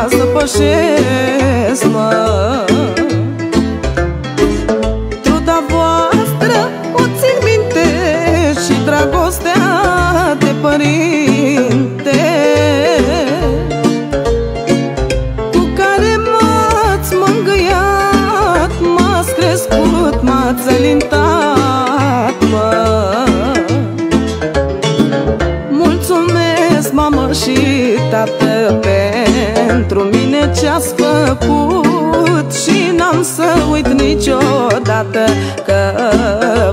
să pășesc, mă. Truda voastră o țin minte și dragostea de părinte cu care m-ați mângâiat, m-ați crescut, m-ați alintat, mă. Mulțumesc, mamă și tată, pentru mine ce-ați făcut și n-am să uit niciodată că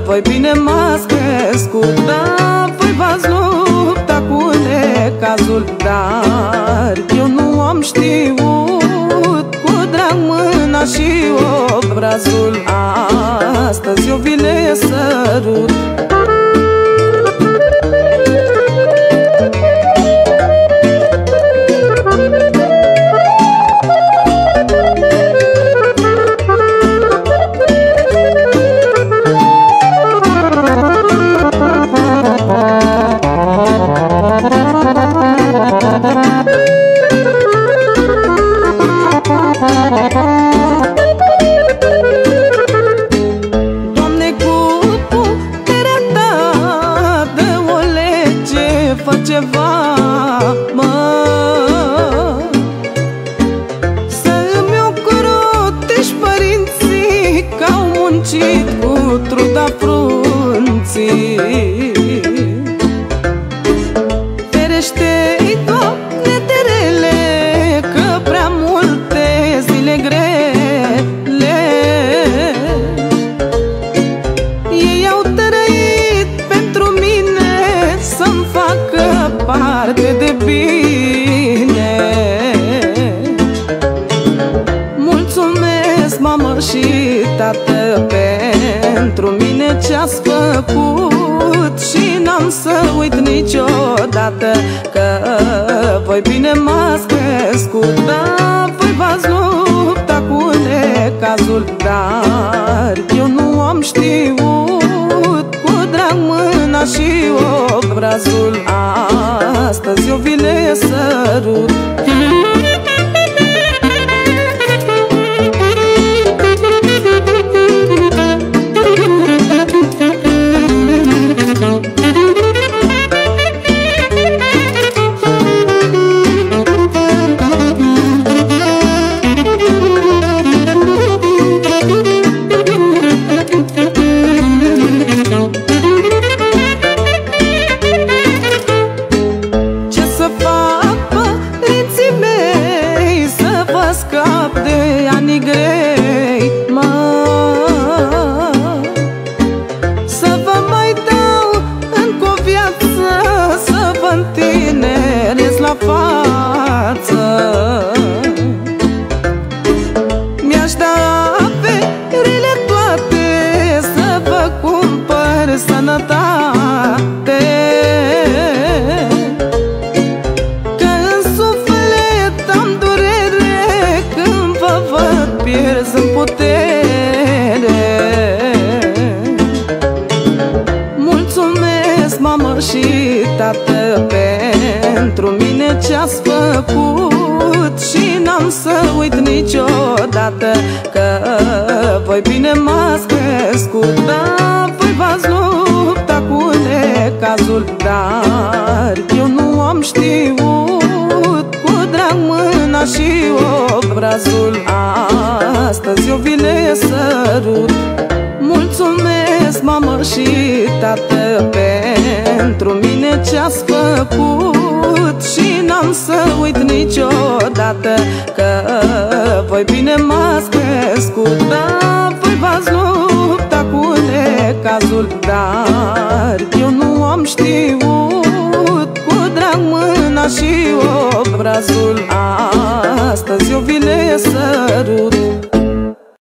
voi bine m-ați crescut. Da, voi v-ați luptat cu necazul, dar eu nu am știut, cu drag mâna și obrazul, astăzi eu vi le sărut. Doamne, cu puterea ta, dă o lege, fă ceva, mă, să-mi ocrotești părinții că-au muncit cu truda frunții. Ferește-i, Doamne, de rele, că prea multe zile grele ei au trăit pentru mine, să-mi facă parte de bine. Mulțumesc, mamă și tată, pentru mine ce-ați făcut și n-am să uit niciodată că voi bine m-ați crescut. Da, voi v-ați luptat cu necazul, dar eu nu am știut, cu drag mâna și obrazul, astăzi eu vi le sărut. Ce să fac, părinții mei, să vă scap de anii grei, mă, să vă mai dau încă o viață, să vă întineresc la față. Mi-aș da averile toate, să vă cumpăr sănătate, că în suflet am durere când vă văd pierzând putere. Mulțumesc, mamă și tată, pentru mine ce-ați făcut și n-am să uit niciodată că voi bine m-ați crescut. Da, voi v-ați luptat cu necazul, dar eu nu am știut, cu drag mâna și obrazul, astăzi eu vi le sărut. Mulțumesc, mamă și tată, pentru mine ce-ați făcut și n-am să uit niciodată că voi bine m-ați crescut. Da, voi v-ați luptat cu necazul, dar eu nu am știut, cu drag mâna și obrazul,